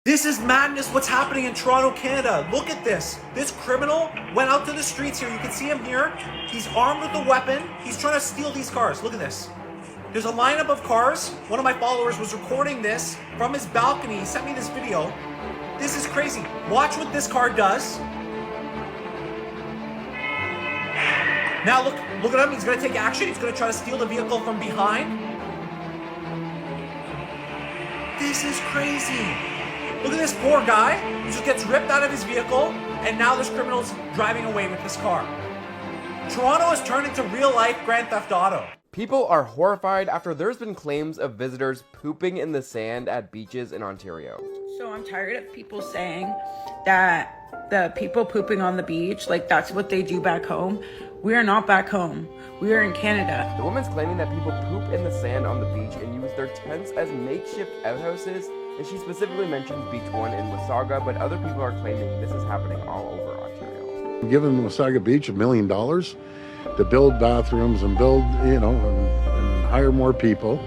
This is madness what's happening in Toronto, Canada. Look at this. This criminal went out to the streets here. You can see him here. He's armed with a weapon. He's trying to steal these cars. Look at this. There's a lineup of cars. One of my followers was recording this from his balcony. He sent me this video. This is crazy. Watch what this car does. Now look at him. He's going to take action. He's going to try to steal the vehicle from behind. This is crazy. Look at this poor guy. He just gets ripped out of his vehicle, and now this criminal's driving away with this car. Toronto has turned into real-life Grand Theft Auto. People are horrified after there's been claims of visitors pooping in the sand at beaches in Ontario. So I'm tired of people saying that the people pooping on the beach, like that's what they do back home. We are not back home. We are in Canada. The woman's claiming that people poop in the sand on the beach and use their tents as makeshift outhouses, and she specifically mentions Beach 1 in Wasaga, but other people are claiming this is happening all over Ontario. Giving Wasaga Beach $1 million to build bathrooms and build, and hire more people.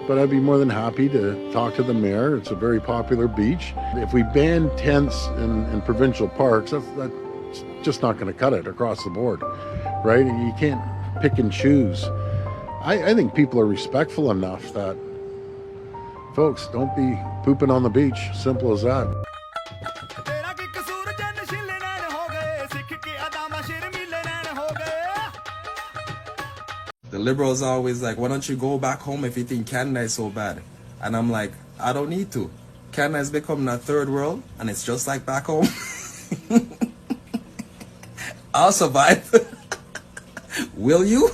But I'd be more than happy to talk to the mayor. It's a very popular beach. If we ban tents in provincial parks, that's just not going to cut it across the board, right? You can't pick and choose. I think people are respectful enough that, folks, don't be pooping on the beach. Simple as that. The Liberals are always like, why don't you go back home if you think Canada is so bad? And I'm like, I don't need to. Canada has become a third world, and it's just like back home. I'll survive. Will you?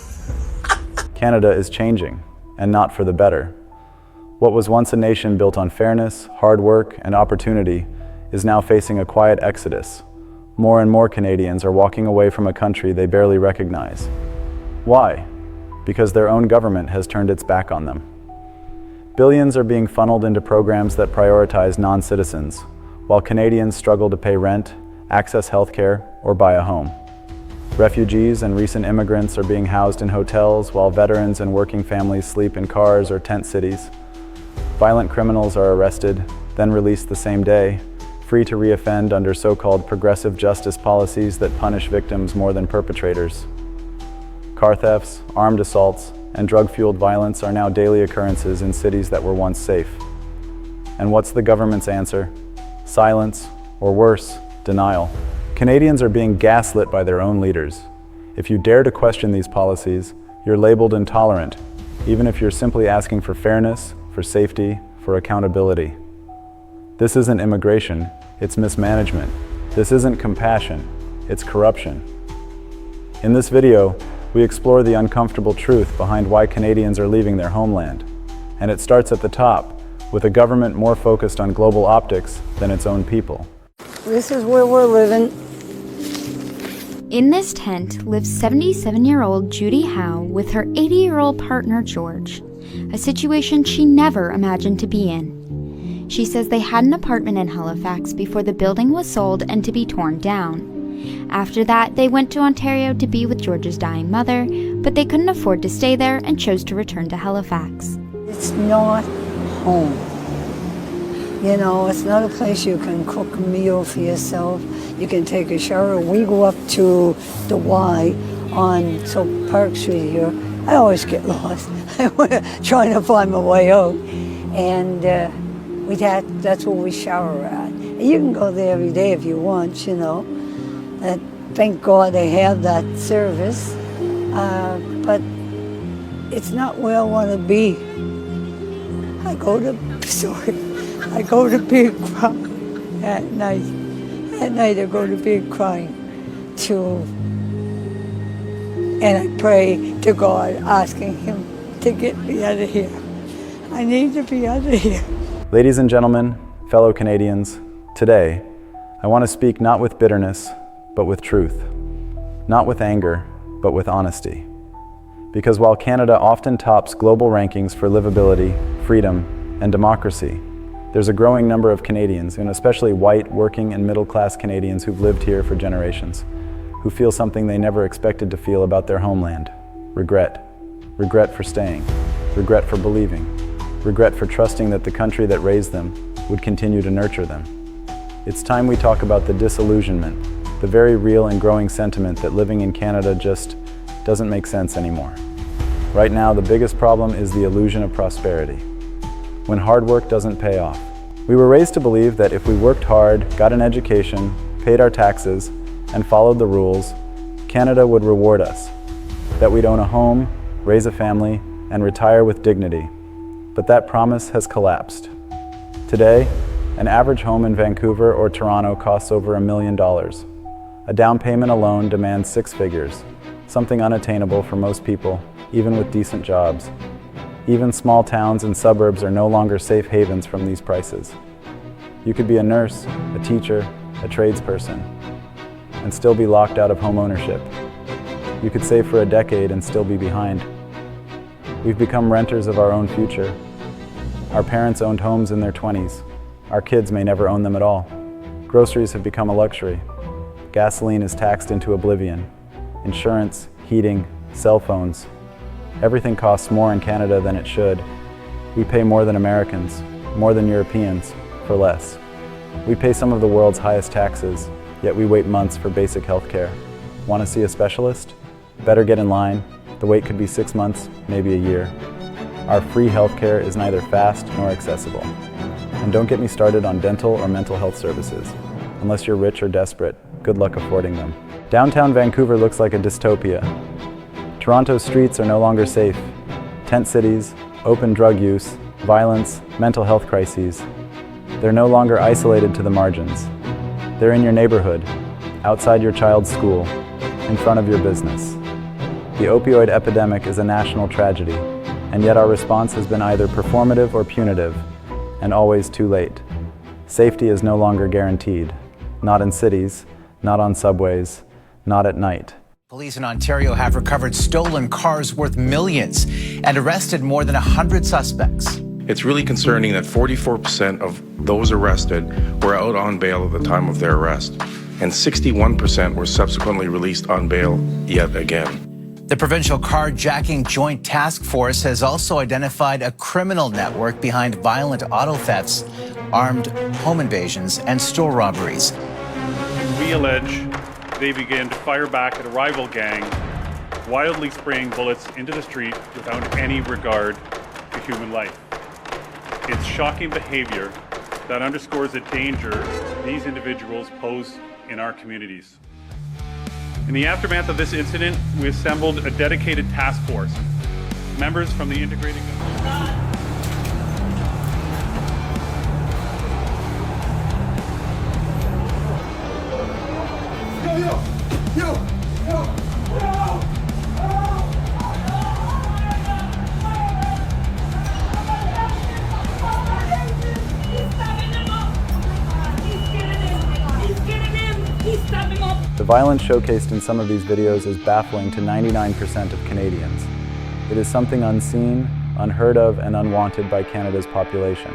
Canada is changing, and not for the better. What was once a nation built on fairness, hard work, and opportunity is now facing a quiet exodus. More and more Canadians are walking away from a country they barely recognize. Why? Because their own government has turned its back on them. Billions are being funneled into programs that prioritize non-citizens, while Canadians struggle to pay rent, access healthcare, or buy a home. Refugees and recent immigrants are being housed in hotels, while veterans and working families sleep in cars or tent cities. Violent criminals are arrested, then released the same day, free to reoffend under so-called progressive justice policies that punish victims more than perpetrators. Car thefts, armed assaults, and drug-fueled violence are now daily occurrences in cities that were once safe. And what's the government's answer? Silence, or worse, denial. Canadians are being gaslit by their own leaders. If you dare to question these policies, you're labeled intolerant, even if you're simply asking for fairness, for safety, for accountability. This isn't immigration, it's mismanagement. This isn't compassion, it's corruption. In this video, we explore the uncomfortable truth behind why Canadians are leaving their homeland. And it starts at the top, with a government more focused on global optics than its own people. This is where we're living. In this tent lives 77-year-old Judy Howe with her 80-year-old partner George, a situation she never imagined to be in. She says they had an apartment in Halifax before the building was sold and to be torn down. After that, they went to Ontario to be with George's dying mother, but they couldn't afford to stay there and chose to return to Halifax. It's not home. It's not a place you can cook a meal for yourself. You can take a shower. We go up to the Y on Park Street here. I always get lost. Trying to find my way out. And that's where we shower at. And you can go there every day if you want, Thank God they have that service. But it's not where I want to be. I go to bed crying at night. At night I go to bed crying and I pray to God, asking Him to get me out of here. I need to be out of here. Ladies and gentlemen, fellow Canadians, today, I want to speak not with bitterness, but with truth. Not with anger, but with honesty. Because while Canada often tops global rankings for livability, freedom, and democracy, there's a growing number of Canadians, and especially white, working, and middle-class Canadians who've lived here for generations, who feel something they never expected to feel about their homeland: regret. Regret for staying, regret for believing, regret for trusting that the country that raised them would continue to nurture them. It's time we talk about the disillusionment, the very real and growing sentiment that living in Canada just doesn't make sense anymore. Right now, the biggest problem is the illusion of prosperity, when hard work doesn't pay off. We were raised to believe that if we worked hard, got an education, paid our taxes, and followed the rules, Canada would reward us, that we'd own a home, raise a family, and retire with dignity. But that promise has collapsed. Today, an average home in Vancouver or Toronto costs over $1 million. A down payment alone demands 6 figures, something unattainable for most people, even with decent jobs. Even small towns and suburbs are no longer safe havens from these prices. You could be a nurse, a teacher, a tradesperson, and still be locked out of home ownership. You could save for a decade and still be behind. We've become renters of our own future. Our parents owned homes in their 20s. Our kids may never own them at all. Groceries have become a luxury. Gasoline is taxed into oblivion. Insurance, heating, cell phones. Everything costs more in Canada than it should. We pay more than Americans, more than Europeans, for less. We pay some of the world's highest taxes, yet we wait months for basic health care. Want to see a specialist? Better get in line. The wait could be 6 months, maybe a year. Our free health care is neither fast nor accessible. And don't get me started on dental or mental health services. Unless you're rich or desperate, good luck affording them. Downtown Vancouver looks like a dystopia. Toronto's streets are no longer safe. Tent cities, open drug use, violence, mental health crises. They're no longer isolated to the margins. They're in your neighborhood, outside your child's school, in front of your business. The opioid epidemic is a national tragedy, and yet our response has been either performative or punitive, and always too late. Safety is no longer guaranteed. Not in cities, not on subways, not at night. Police in Ontario have recovered stolen cars worth millions and arrested more than 100 suspects. It's really concerning that 44% of those arrested were out on bail at the time of their arrest, and 61% were subsequently released on bail yet again. The Provincial Carjacking Joint Task Force has also identified a criminal network behind violent auto thefts, armed home invasions, and store robberies. We allege they began to fire back at a rival gang, wildly spraying bullets into the street without any regard to human life. It's shocking behavior that underscores the danger these individuals pose in our communities. In the aftermath of this incident, we assembled a dedicated task force. Members from the integrated The violence showcased in some of these videos is baffling to 99% of Canadians. It is something unseen, unheard of, and unwanted by Canada's population.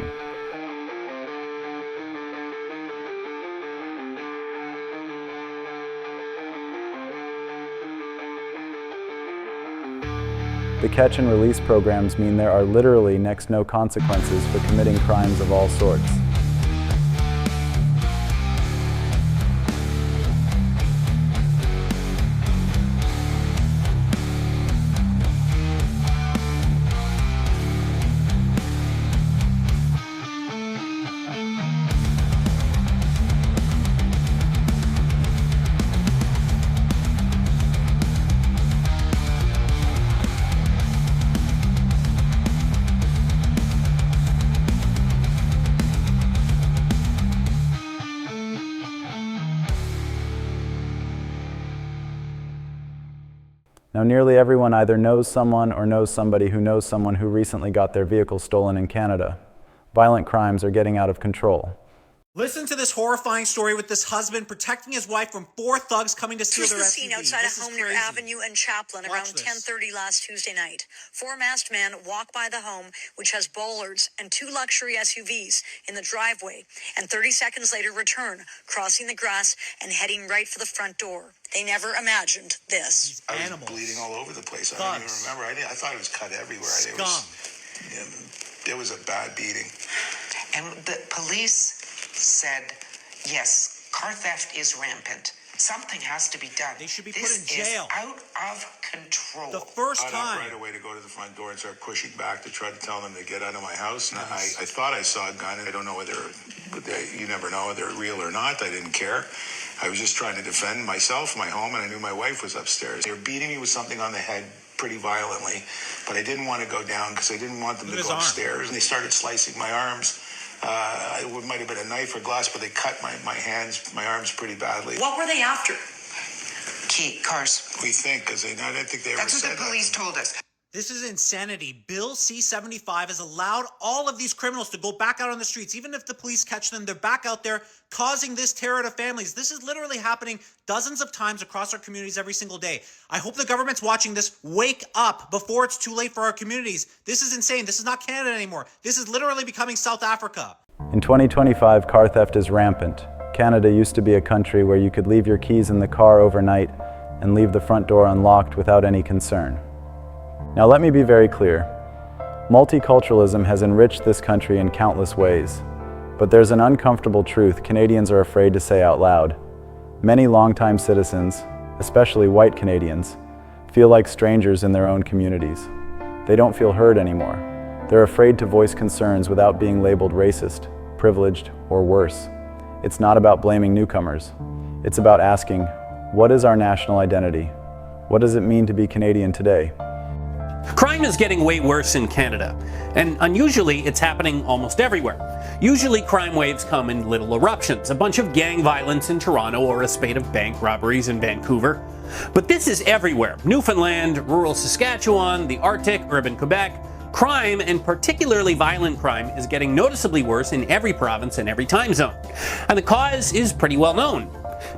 The catch and release programs mean there are literally next to no consequences for committing crimes of all sorts. Now, nearly everyone either knows someone or knows somebody who knows someone who recently got their vehicle stolen in Canada. Violent crimes are getting out of control. Listen to this horrifying story with this husband protecting his wife from 4 thugs coming to steal their SUV. This was the scene outside a home near Avenue and Chaplin around 10:30 last Tuesday night. 4 masked men walk by the home, which has bollards and 2 luxury SUVs in the driveway, and 30 seconds later return, crossing the grass and heading right for the front door. They never imagined this. I was bleeding all over the place. I don't even remember. I thought it was cut everywhere. There was a bad beating. And the police said, yes, car theft is rampant. Something has to be done. They should be put in jail. This is out of control. The first Got time. up right away to go to the front door and start pushing back to try to tell them to get out of my house. And I thought I saw a gun. I don't know whether, you never know whether they're real or not. I didn't care. I was just trying to defend myself, my home, and I knew my wife was upstairs. They were beating me with something on the head pretty violently, but I didn't want to go down because I didn't want them to go upstairs. And they started slicing my arms. It might have been a knife or glass, but they cut my arms pretty badly. What were they after? Key cars. We think, because I didn't think they ever said that. That's what the police told us. This is insanity. Bill C-75 has allowed all of these criminals to go back out on the streets. Even if the police catch them, they're back out there causing this terror to families. This is literally happening dozens of times across our communities every single day. I hope the government's watching this. Wake up before it's too late for our communities. This is insane. This is not Canada anymore. This is literally becoming South Africa. In 2025, car theft is rampant. Canada used to be a country where you could leave your keys in the car overnight and leave the front door unlocked without any concern. Now let me be very clear. Multiculturalism has enriched this country in countless ways, but there's an uncomfortable truth Canadians are afraid to say out loud. Many longtime citizens, especially white Canadians, feel like strangers in their own communities. They don't feel heard anymore. They're afraid to voice concerns without being labeled racist, privileged, or worse. It's not about blaming newcomers. It's about asking, what is our national identity? What does it mean to be Canadian today? Crime is getting way worse in Canada, and unusually it's happening almost everywhere. Usually crime waves come in little eruptions, a bunch of gang violence in Toronto or a spate of bank robberies in Vancouver. But this is everywhere. Newfoundland, rural Saskatchewan, the Arctic, urban Quebec. Crime, and particularly violent crime, is getting noticeably worse in every province and every time zone. And the cause is pretty well known.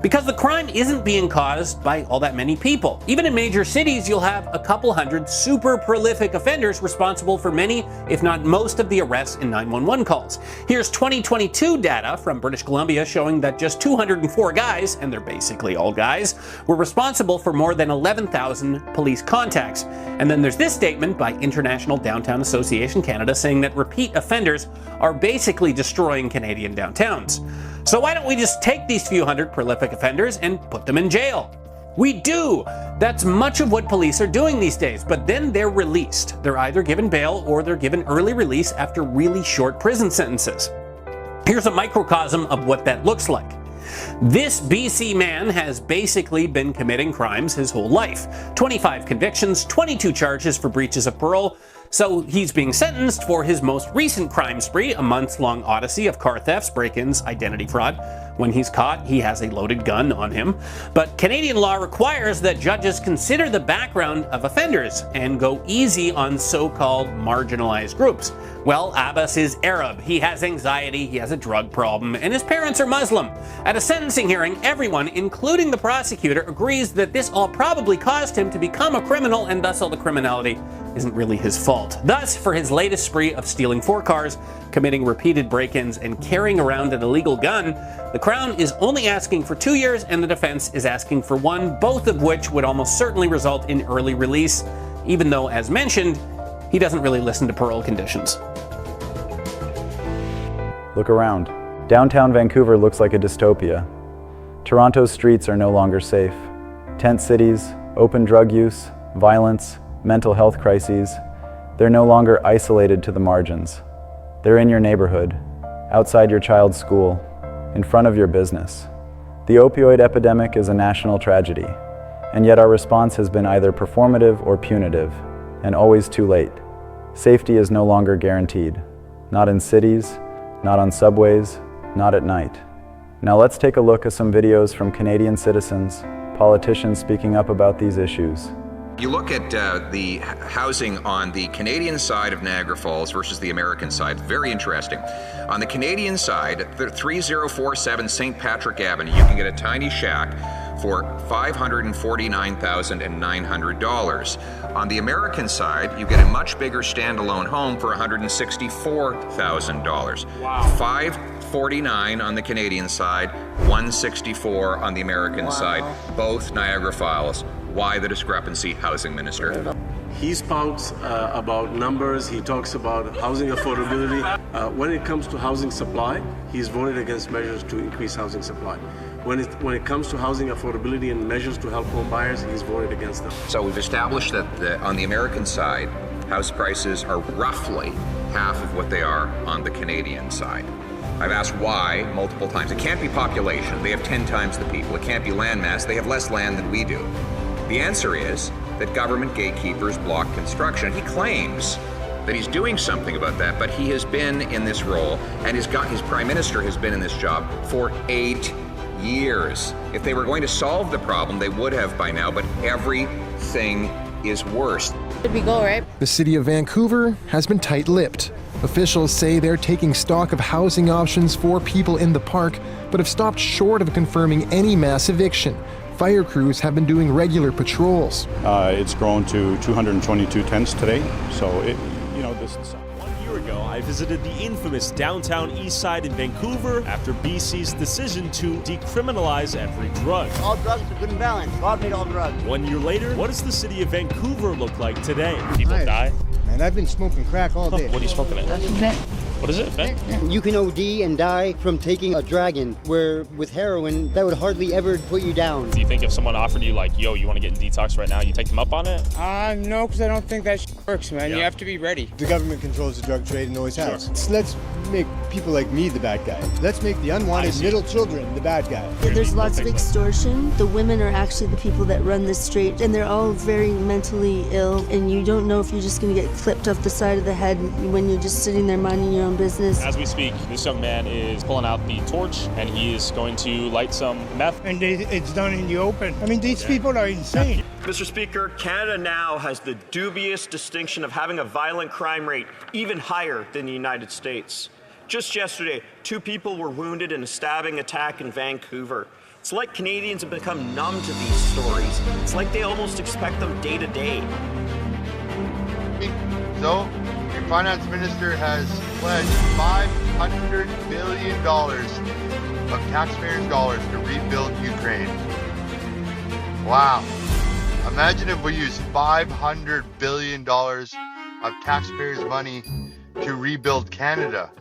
Because the crime isn't being caused by all that many people. Even in major cities, you'll have a couple hundred super prolific offenders responsible for many, if not most, of the arrests and 911 calls. Here's 2022 data from British Columbia showing that just 204 guys, and they're basically all guys, were responsible for more than 11,000 police contacts. And then there's this statement by International Downtown Association Canada saying that repeat offenders are basically destroying Canadian downtowns. So why don't we just take these few hundred prolific offenders and put them in jail? We do! That's much of what police are doing these days, but then they're released. They're either given bail or they're given early release after really short prison sentences. Here's a microcosm of what that looks like. This BC man has basically been committing crimes his whole life. 25 convictions, 22 charges for breaches of parole. So he's being sentenced for his most recent crime spree, a months-long odyssey of car thefts, break-ins, identity fraud. When he's caught, he has a loaded gun on him. But Canadian law requires that judges consider the background of offenders and go easy on so-called marginalized groups. Well, Abbas is Arab, he has anxiety, he has a drug problem, and his parents are Muslim. At a sentencing hearing, everyone, including the prosecutor, agrees that this all probably caused him to become a criminal, and thus all the criminality isn't really his fault. Thus, for his latest spree of stealing 4 cars, committing repeated break-ins, and carrying around an illegal gun, the Crown is only asking for 2 years and the defense is asking for 1, both of which would almost certainly result in early release, even though, as mentioned, he doesn't really listen to parole conditions. Look around. Downtown Vancouver looks like a dystopia. Toronto's streets are no longer safe. Tent cities, open drug use, violence, mental health crises, they're no longer isolated to the margins. They're in your neighborhood, outside your child's school, in front of your business. The opioid epidemic is a national tragedy, and yet our response has been either performative or punitive, and always too late. Safety is no longer guaranteed. Not in cities, not on subways, not at night. Now let's take a look at some videos from Canadian citizens, politicians speaking up about these issues. You look at the housing on the Canadian side of Niagara Falls versus the American side. Very interesting. On the Canadian side, 3047 St. Patrick Avenue, you can get a tiny shack for $549,900. On the American side, you get a much bigger standalone home for $164,000. Wow. $549 on the Canadian side, $164 on the American side, both Niagara Falls. Why the discrepancy, Housing Minister? He talks about numbers, he talks about housing affordability. When it comes to housing supply, he's voted against measures to increase housing supply. When it comes to housing affordability and measures to help home buyers, he's voted against them. So we've established that on the American side, house prices are roughly half of what they are on the Canadian side. I've asked why multiple times. It can't be population. They have 10 times the people. It can't be land mass. They have less land than we do. The answer is that government gatekeepers block construction. He claims that he's doing something about that, but he has been in this role, and his prime minister has been in this job for 8 years. If they were going to solve the problem, they would have by now, but everything is worse. Did we go, right? The city of Vancouver has been tight-lipped. Officials say they're taking stock of housing options for people in the park, but have stopped short of confirming any mass eviction. Fire crews have been doing regular patrols. It's grown to 222 tents today, so this is... 1 year ago, I visited the infamous downtown east side in Vancouver after BC's decision to decriminalize every drug. All drugs are good and balanced. God made all drugs. 1 year later, what does the city of Vancouver look like today? People die. Man, I've been smoking crack all day. What are you smoking at? What is it, Ben? You can OD and die from taking a dragon, where with heroin, that would hardly ever put you down. Do you think if someone offered you like, yo, you want to get in detox right now, you take them up on it? No, because I don't think that works, man. Yeah. You have to be ready. The government controls the drug trade and always has. Sure. So let's make people like me the bad guy. Let's make the unwanted middle children the bad guy. There's lots of extortion. The women are actually the people that run the street, and they're all very mentally ill, and you don't know if you're just going to get clipped off the side of the head when you're just sitting there minding your own business. As we speak, this young man is pulling out the torch and he is going to light some meth. And it's done in the open. I mean, these people are insane. Mr. Speaker, Canada now has the dubious distinction of having a violent crime rate even higher than the United States. Just yesterday, 2 people were wounded in a stabbing attack in Vancouver. It's like Canadians have become numb to these stories. It's like they almost expect them day to day. So, your finance minister has pledged $500 billion of taxpayers' dollars to rebuild Ukraine. Wow. Imagine if we used $500 billion of taxpayers' money to rebuild Canada.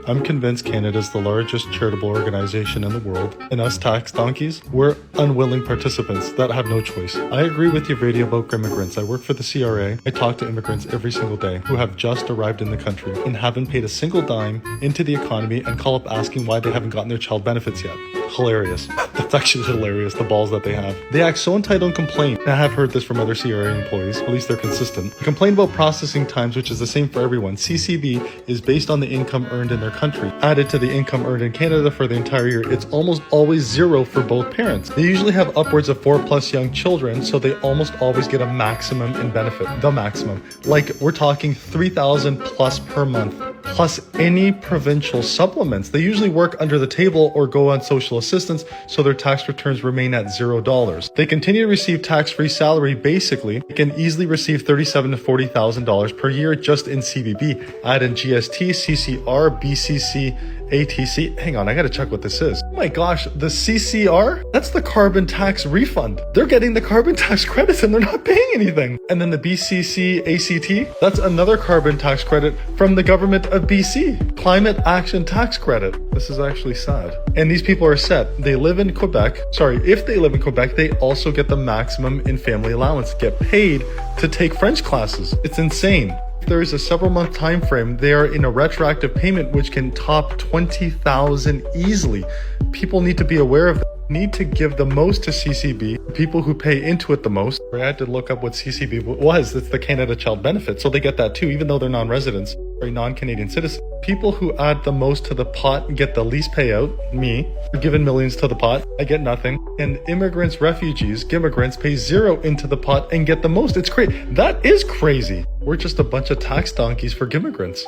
I'm convinced Canada's the largest charitable organization in the world, and us tax donkeys, we're unwilling participants that have no choice. I agree with your video about immigrants. I work for the CRA. I talk to immigrants every single day who have just arrived in the country and haven't paid a single dime into the economy and call up asking why they haven't gotten their child benefits yet. Hilarious. That's actually hilarious, the balls that they have. They act so entitled and complain. And I have heard this from other CRA employees, at least they're consistent. They complain about processing times, which is the same for everyone. CCB is based on the income earned in their country. Added to the income earned in Canada for the entire year, it's almost always zero for both parents. They usually have upwards of 4+ young children, so they almost always get a maximum in benefit. The maximum. Like, we're talking $3,000+ per month, plus any provincial supplements. They usually work under the table or go on social assistance, so their tax returns remain at $0. They continue to receive tax-free salary. Basically, they can easily receive $37,000 to $40,000 per year just in CBB. Add in GST, CCR, BCC, ATC. Hang on, I gotta check what this is. Oh my gosh, the CCR? That's the carbon tax refund. They're getting the carbon tax credits and they're not paying anything. And then the BCC ACT, that's another carbon tax credit from the government of BC. Climate Action Tax Credit. This is actually sad. And these people are set. They live in Quebec. Sorry, if they live in Quebec, they also get the maximum in family allowance, get paid to take French classes. It's insane. There is a several month time frame. They are in a retroactive payment which can top $20,000 easily. People need to be aware of that. Need to give the most to CCB, people who pay into it the most. I had to look up what CCB was. It's the Canada Child Benefit, so they get that too, even though they're non-residents or non-Canadian citizens. People who add the most to the pot get the least payout. Me, given millions to the pot, I get nothing. And immigrants, refugees, gimmigrants pay zero into the pot and get the most. It's crazy. That is crazy. We're just a bunch of tax donkeys for gimmigrants.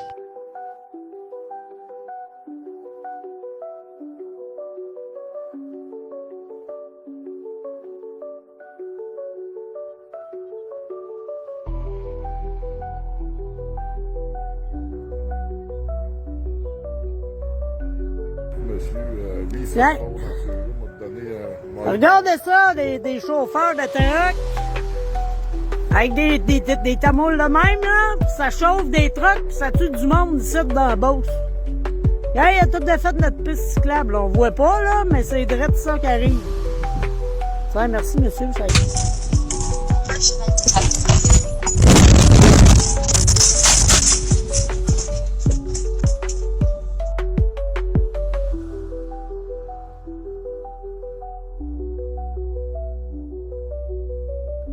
Regardez ça, des chauffeurs de truck avec des tamoules de même, là, pis ça chauffe des trucks, pis ça tue du monde ici dans la Beauce. Hey, il a tout défait notre piste cyclable. On voit pas, là, mais c'est direct ça qui arrive. Ça, merci, monsieur. Ça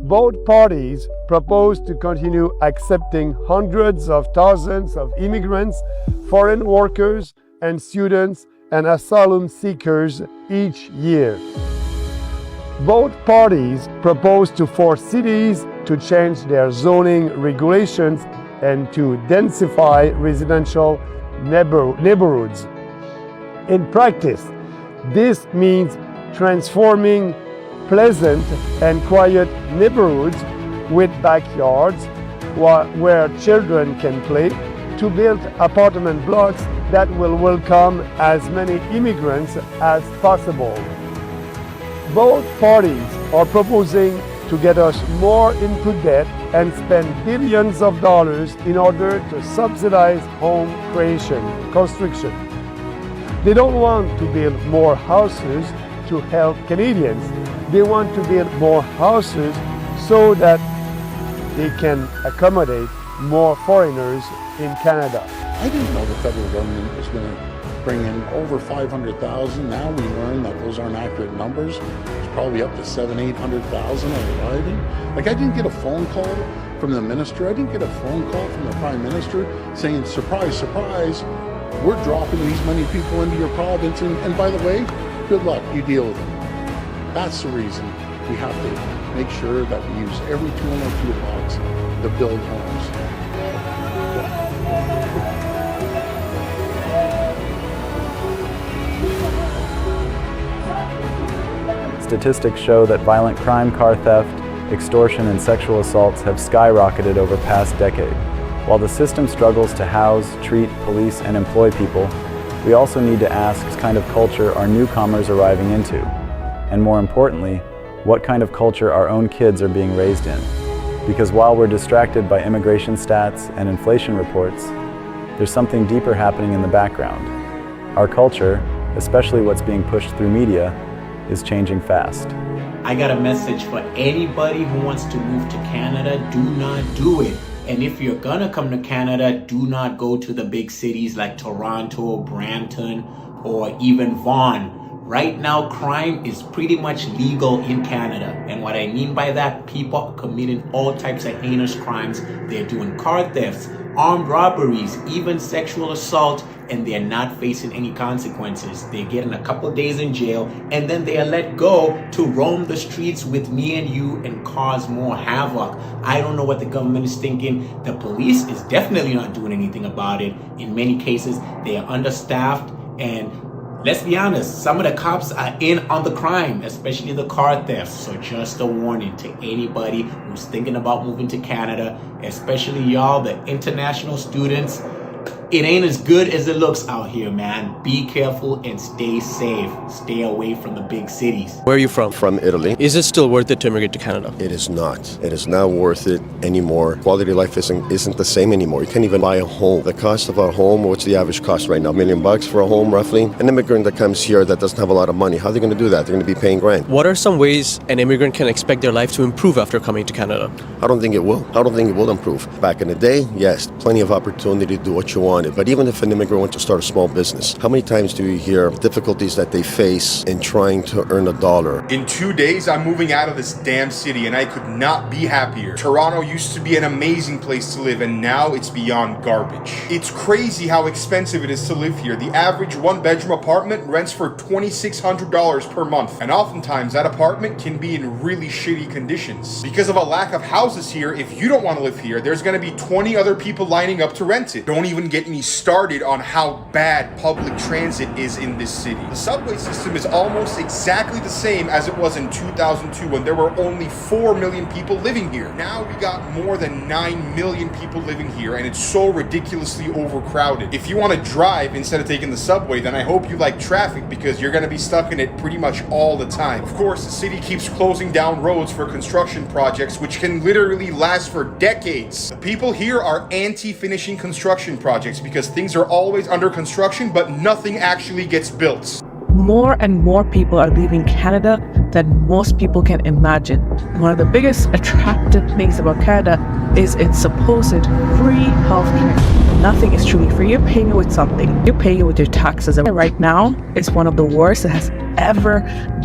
Both parties propose to continue accepting hundreds of thousands of immigrants, foreign workers, and students and asylum seekers each year. Both parties propose to force cities to change their zoning regulations and to densify residential neighborhoods. In practice, this means transforming pleasant and quiet neighborhoods with backyards where children can play, to build apartment blocks that will welcome as many immigrants as possible. Both parties are proposing to get us more into debt and spend billions of dollars in order to subsidize home construction. They don't want to build more houses to help Canadians. They want to build more houses so that they can accommodate more foreigners in Canada. I didn't know the federal government was going to bring in over 500,000. Now we learn that those aren't accurate numbers. It's probably up to 700,000-800,000 are arriving. Like, I didn't get a phone call from the minister. I didn't get a phone call from the prime minister saying, surprise, surprise, we're dropping these many people into your province. And by the way, good luck, you deal with them. That's the reason we have to make sure that we use every tool in our toolbox to build homes. Statistics show that violent crime, car theft, extortion, and sexual assaults have skyrocketed over the past decade. While the system struggles to house, treat, police, and employ people, we also need to ask what kind of culture are newcomers arriving into? And more importantly, what kind of culture our own kids are being raised in? Because while we're distracted by immigration stats and inflation reports, there's something deeper happening in the background. Our culture, especially what's being pushed through media, is changing fast. I got a message for anybody who wants to move to Canada. Do not do it. And if you're gonna come to Canada, do not go to the big cities like Toronto, Brampton, or even Vaughan. Right now, crime is pretty much legal in Canada. And what I mean by that, people are committing all types of heinous crimes. They're doing car thefts, armed robberies, even sexual assault, and they're not facing any consequences. They're getting a couple days in jail, and then they are let go to roam the streets with me and you and cause more havoc. I don't know what the government is thinking. The police is definitely not doing anything about it. In many cases, they are understaffed, and let's be honest, some of the cops are in on the crime, especially the car thefts. So just a warning to anybody who's thinking about moving to Canada, especially y'all, the international students. It ain't as good as it looks out here, man. Be careful and stay safe. Stay away from the big cities. Where are you from? From Italy. Is it still worth it to immigrate to Canada? It is not. It is not worth it anymore. Quality of life isn't the same anymore. You can't even buy a home. The cost of a home, what's the average cost right now? $1 million for a home, roughly? An immigrant that comes here that doesn't have a lot of money, how are they going to do that? They're going to be paying rent. What are some ways an immigrant can expect their life to improve after coming to Canada? I don't think it will. I don't think it will improve. Back in the day, yes, plenty of opportunity to do what you wanted. But even if an immigrant wants to start a small business, how many times do you hear difficulties that they face in trying to earn a dollar? In 2 days, I'm moving out of this damn city, and I could not be happier. Toronto used to be an amazing place to live, and now it's beyond garbage. It's crazy how expensive it is to live here. The average one-bedroom apartment rents for $2,600 per month, and oftentimes that apartment can be in really shitty conditions. Because of a lack of houses here, if you don't want to live here, there's going to be 20 other people lining up to rent it. Don't even get get me started on how bad public transit is in this city. The subway system is almost exactly the same as it was in 2002 when there were only 4 million people living here. Now we got more than 9 million people living here, and it's so ridiculously overcrowded. If you want to drive instead of taking the subway, then I hope you like traffic because you're going to be stuck in it pretty much all the time. Of course, the city keeps closing down roads for construction projects, which can literally last for decades. The people here are anti-finishing construction projects because things are always under construction, but nothing actually gets built. More and more people are leaving Canada than most people can imagine. One of the biggest attractive things about Canada is its supposed free healthcare. Nothing is truly free. You're paying it with something. You're paying it with your taxes. And right now, it's one of the worst it has ever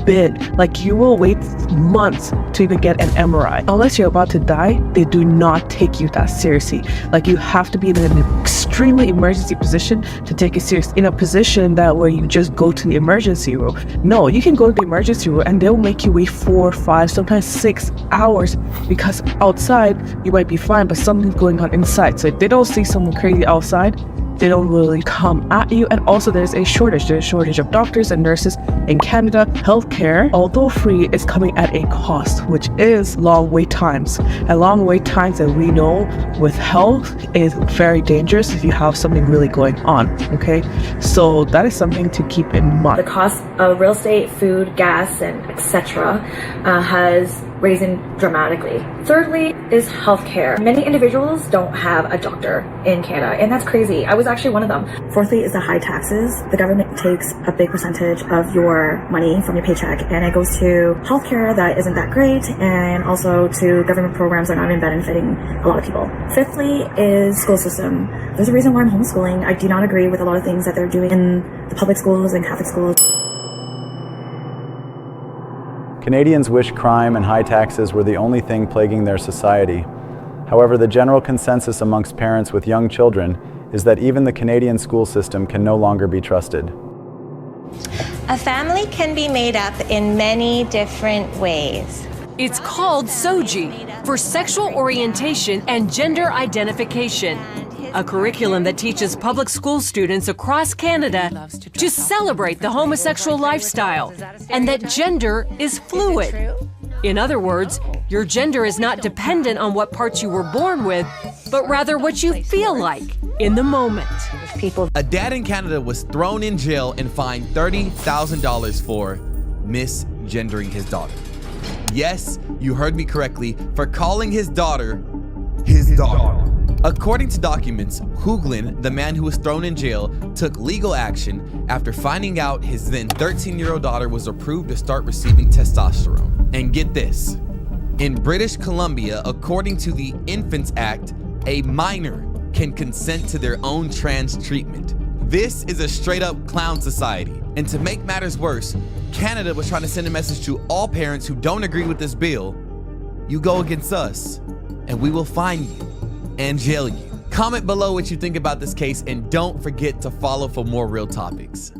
been. Like, you will wait months to even get an MRI. Unless you're about to die, they do not take you that seriously. Like, you have to be in an extremely emergency position to take it serious. In a position that where you just go to the emergency room. No, you can go to the emergency room and they'll make you wait 4, 5, sometimes 6 hours because outside you might be fine, but something's going on inside. So if they don't see someone crazy outside, they don't really come at you. And also there's a shortage. There's a shortage of doctors and nurses in Canada. Healthcare, although free, is coming at a cost, which is long wait times. And long wait times that we know with health is very dangerous if you have something really going on, okay? So that is something to keep in mind. The cost of real estate, food, gas, and etc. Has risen dramatically. Thirdly is healthcare. Many individuals don't have a doctor in Canada, and that's crazy. I was actually one of them. Fourthly is the high taxes. The government takes a big percentage of your money from your paycheck, and it goes to healthcare that isn't that great, and also to government programs that are not even benefiting a lot of people. Fifthly is school system. There's a reason why I'm homeschooling. I do not agree with a lot of things that they're doing in the public schools and Catholic schools. Canadians wish crime and high taxes were the only thing plaguing their society. However, the general consensus amongst parents with young children is that even the Canadian school system can no longer be trusted. A family can be made up in many different ways. It's called SOGI, for Sexual Orientation and Gender Identification, a curriculum that teaches public school students across Canada to celebrate the homosexual lifestyle and that gender is fluid. In other words, your gender is not dependent on what parts you were born with, but rather what you feel like in the moment. A dad in Canada was thrown in jail and fined $30,000 for misgendering his daughter. Yes, you heard me correctly, for calling his daughter his daughter. According to documents, Hooglin, the man who was thrown in jail, took legal action after finding out his then 13-year-old daughter was approved to start receiving testosterone. And get this, in British Columbia, according to the Infants Act, a minor can consent to their own trans treatment. This is a straight-up clown society. And to make matters worse, Canada was trying to send a message to all parents who don't agree with this bill. You go against us, and we will fine you and jail you. Comment below what you think about this case, and don't forget to follow for more real topics.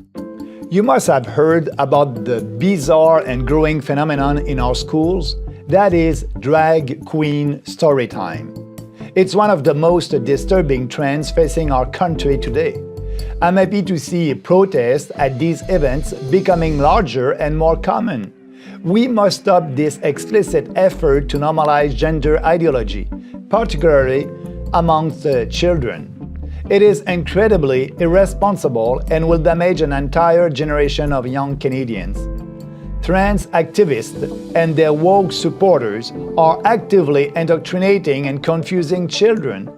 You must have heard about the bizarre and growing phenomenon in our schools. That is drag queen story time. It's one of the most disturbing trends facing our country today. I'm happy to see protests at these events becoming larger and more common. We must stop this explicit effort to normalize gender ideology, particularly amongst children. It is incredibly irresponsible and will damage an entire generation of young Canadians. Trans activists and their woke supporters are actively indoctrinating and confusing children.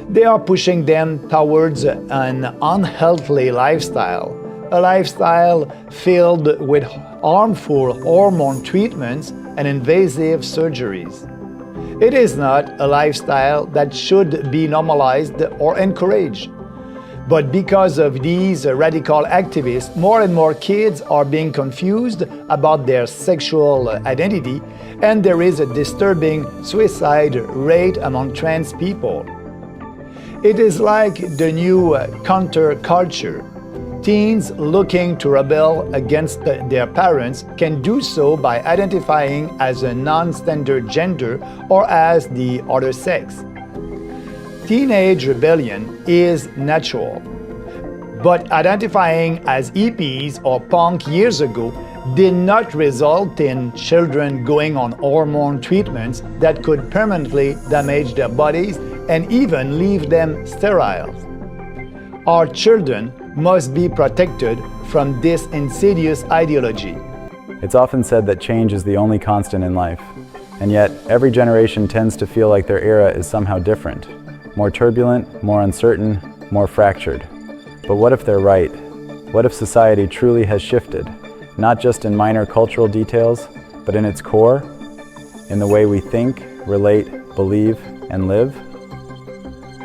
They are pushing them towards an unhealthy lifestyle, a lifestyle filled with harmful hormone treatments and invasive surgeries. It is not a lifestyle that should be normalized or encouraged. But because of these radical activists, more and more kids are being confused about their sexual identity, and there is a disturbing suicide rate among trans people. It is like the new counterculture. Teens looking to rebel against their parents can do so by identifying as a non-standard gender or as the other sex. Teenage rebellion is natural. But identifying as hippies or punk years ago did not result in children going on hormone treatments that could permanently damage their bodies and even leave them sterile. Our children must be protected from this insidious ideology. It's often said that change is the only constant in life, and yet every generation tends to feel like their era is somehow different, more turbulent, more uncertain, more fractured. But what if they're right? What if society truly has shifted, not just in minor cultural details, but in its core, in the way we think, relate, believe, and live?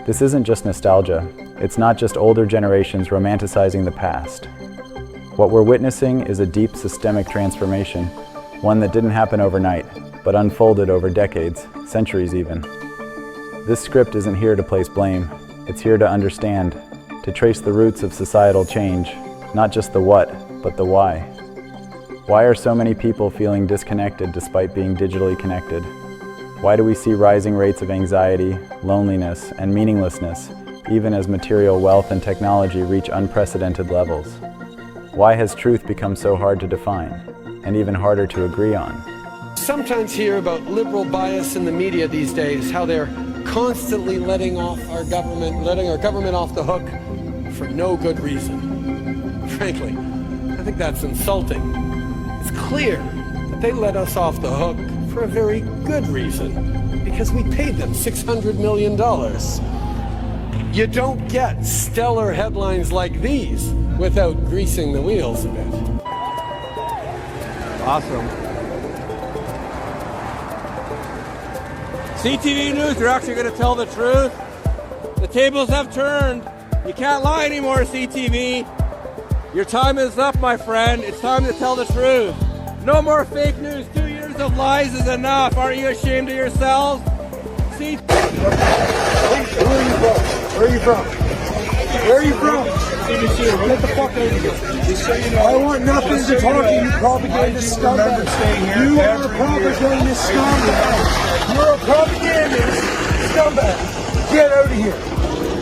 This isn't just nostalgia. It's not just older generations romanticizing the past. What we're witnessing is a deep systemic transformation, one that didn't happen overnight, but unfolded over decades, centuries even. This script isn't here to place blame. It's here to understand, to trace the roots of societal change, not just the what, but the why. Why are so many people feeling disconnected despite being digitally connected? Why do we see rising rates of anxiety, loneliness, and meaninglessness, even as material wealth and technology reach unprecedented levels? Why has truth become so hard to define, and even harder to agree on? Sometimes hear about liberal bias in the media these days, how they're constantly letting our government off the hook for no good reason. Frankly, I think that's insulting. It's clear that they let us off the hook for a very good reason, because we paid them $600 million. You don't get stellar headlines like these without greasing the wheels a bit. Awesome. CTV News, they're actually going to tell the truth. The tables have turned. You can't lie anymore, CTV. Your time is up, my friend. It's time to tell the truth. No more fake news. 2 years of lies is enough. Aren't you ashamed of yourselves? Where are you from? Where are you from? Where are you from? Get the fuck out of here. Just so you know, I want nothing to talk to you, propagandist scumbag. You are a propagandist scumbag. You're a propagandist scumbag. Get out of here.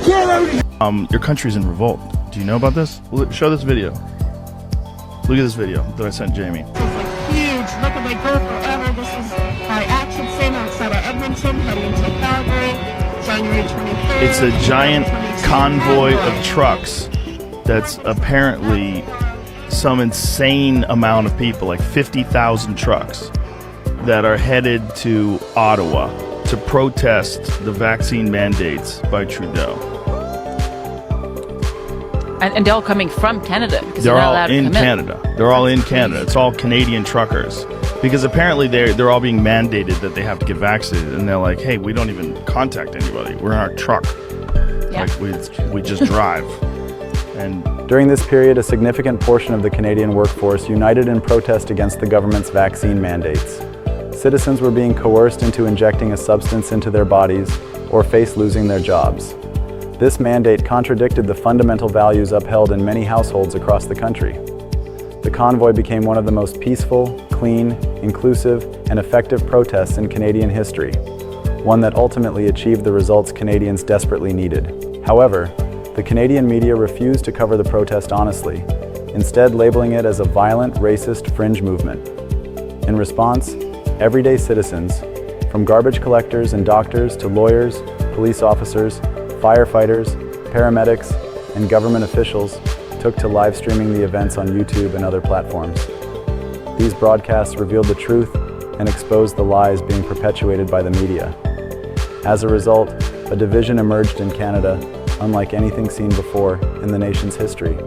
Get out of here. Your country's in revolt. Do you know about this? Show this video. Look at this video that I sent Jamie. This is huge. Look at my go forever. This is our action center outside of Edmonton, heading to Calgary, January 23rd. It's a giant convoy of trucks that's apparently some insane amount of people, like 50,000 trucks, that are headed to Ottawa to protest the vaccine mandates by Trudeau. And they're all coming from Canada. They're all in Canada. They're all in Canada. It's all Canadian truckers. Because apparently they're all being mandated that they have to get vaccinated. And they're like, hey, we don't even contact anybody. We're in our truck. Yeah. Like we just drive. And during this period, a significant portion of the Canadian workforce united in protest against the government's vaccine mandates. Citizens were being coerced into injecting a substance into their bodies or face losing their jobs. This mandate contradicted the fundamental values upheld in many households across the country. The convoy became one of the most peaceful, clean, inclusive, and effective protests in Canadian history, one that ultimately achieved the results Canadians desperately needed. However, the Canadian media refused to cover the protest honestly, instead labeling it as a violent, racist fringe movement. In response, everyday citizens, from garbage collectors and doctors to lawyers, police officers, firefighters, paramedics, and government officials took to live streaming the events on YouTube and other platforms. These broadcasts revealed the truth and exposed the lies being perpetuated by the media. As a result, a division emerged in Canada unlike anything seen before in the nation's history.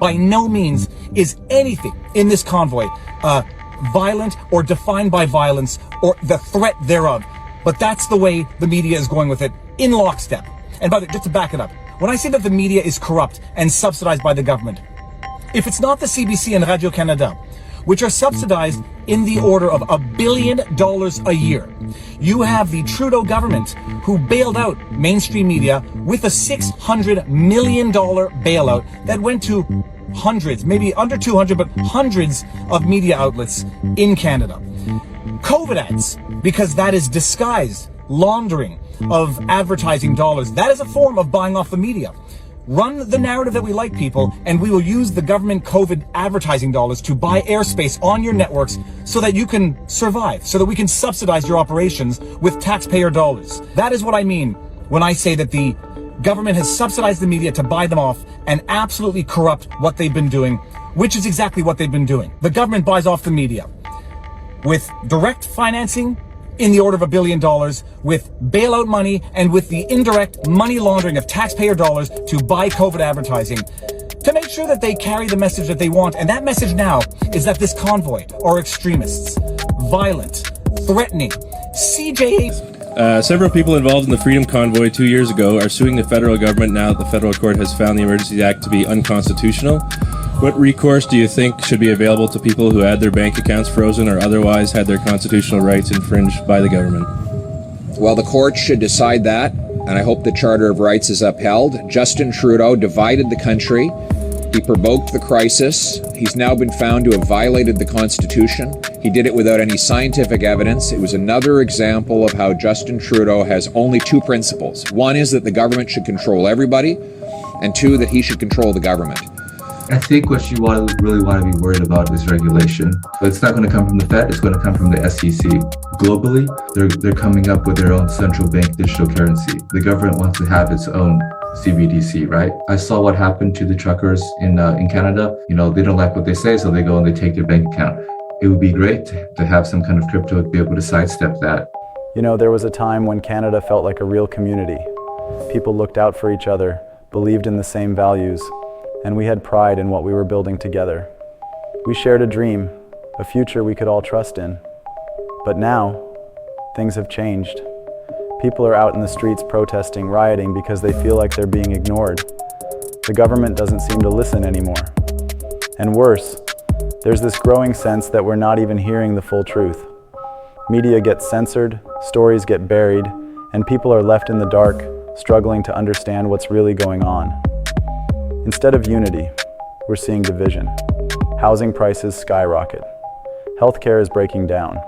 By no means is anything in this convoy violent or defined by violence or the threat thereof. But that's the way the media is going with it, in lockstep. And by the way, just to back it up, when I say that the media is corrupt and subsidized by the government, if it's not the CBC and Radio-Canada, which are subsidized in the order of $1 billion a year, you have the Trudeau government who bailed out mainstream media with a $600 million bailout that went to hundreds, maybe under 200, but hundreds of media outlets in Canada. COVID ads, because that is disguised laundering of advertising dollars. That is a form of buying off the media. Run the narrative that we like, people, and we will use the government COVID advertising dollars to buy airspace on your networks so that you can survive, so that we can subsidize your operations with taxpayer dollars. That is what I mean when I say that the government has subsidized the media to buy them off and absolutely corrupt what they've been doing, which is exactly what they've been doing. The government buys off the media with direct financing in the order of $1 billion, with bailout money, and with the indirect money laundering of taxpayer dollars to buy COVID advertising to make sure that they carry the message that they want. And that message now is that this convoy are extremists, violent, threatening, CJA. Several people involved in the Freedom Convoy 2 years ago are suing the federal government now that the federal court has found the Emergency Act to be unconstitutional. What recourse do you think should be available to people who had their bank accounts frozen or otherwise had their constitutional rights infringed by the government? Well, the court should decide that, and I hope the Charter of Rights is upheld. Justin Trudeau divided the country. He provoked the crisis. He's now been found to have violated the Constitution. He did it without any scientific evidence. It was another example of how Justin Trudeau has only two principles. One is that the government should control everybody, and two, that he should control the government. I think what you really want to be worried about is regulation. But it's not going to come from the Fed, it's going to come from the SEC. Globally, they're coming up with their own central bank digital currency. The government wants to have its own CBDC, right? I saw what happened to the truckers in Canada. You know, they don't like what they say, so they go and they take their bank account. It would be great to have some kind of crypto to be able to sidestep that. You know, there was a time when Canada felt like a real community. People looked out for each other, believed in the same values, and we had pride in what we were building together. We shared a dream, a future we could all trust in. But now, things have changed. People are out in the streets protesting, rioting because they feel like they're being ignored. The government doesn't seem to listen anymore. And worse, there's this growing sense that we're not even hearing the full truth. Media gets censored, stories get buried, and people are left in the dark, struggling to understand what's really going on. Instead of unity, we're seeing division. Housing prices skyrocket. Healthcare is breaking down.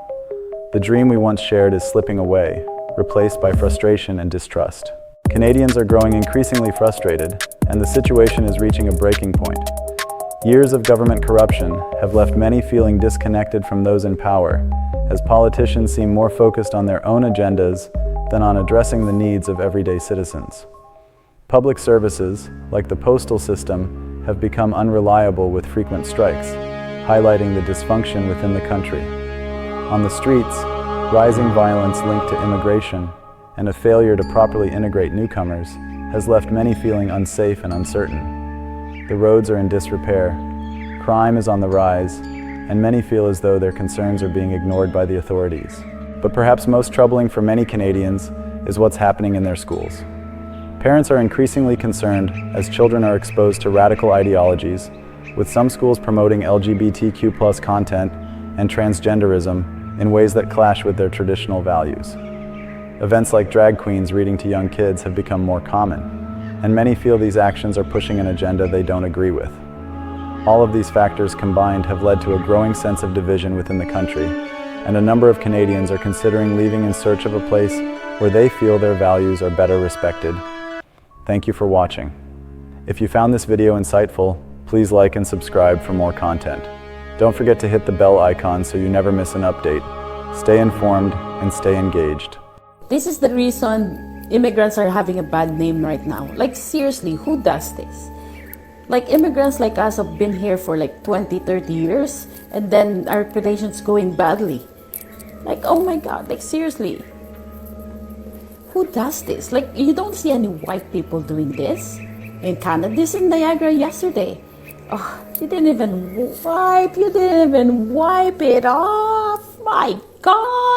The dream we once shared is slipping away, replaced by frustration and distrust. Canadians are growing increasingly frustrated, and the situation is reaching a breaking point. Years of government corruption have left many feeling disconnected from those in power, as politicians seem more focused on their own agendas than on addressing the needs of everyday citizens. Public services, like the postal system, have become unreliable with frequent strikes, highlighting the dysfunction within the country. On the streets, rising violence linked to immigration and a failure to properly integrate newcomers has left many feeling unsafe and uncertain. The roads are in disrepair, crime is on the rise, and many feel as though their concerns are being ignored by the authorities. But perhaps most troubling for many Canadians is what's happening in their schools. Parents are increasingly concerned as children are exposed to radical ideologies, with some schools promoting LGBTQ+ content and transgenderism in ways that clash with their traditional values. Events like drag queens reading to young kids have become more common. and many feel these actions are pushing an agenda they don't agree with. All of these factors combined have led to a growing sense of division within the country, and a number of Canadians are considering leaving in search of a place where they feel their values are better respected. Thank you for watching. If you found this video insightful, please like and subscribe for more content. Don't forget to hit the bell icon so you never miss an update. Stay informed and stay engaged. This is the reason immigrants are having a bad name right now. Like seriously, who does this? Like immigrants like us have been here for like 20, 30 years and then our reputation's going badly. Like, oh my God, like seriously. Who does this? Like, you don't see any white people doing this. In Canada, this in Niagara yesterday. Oh, you didn't even wipe it off. My God.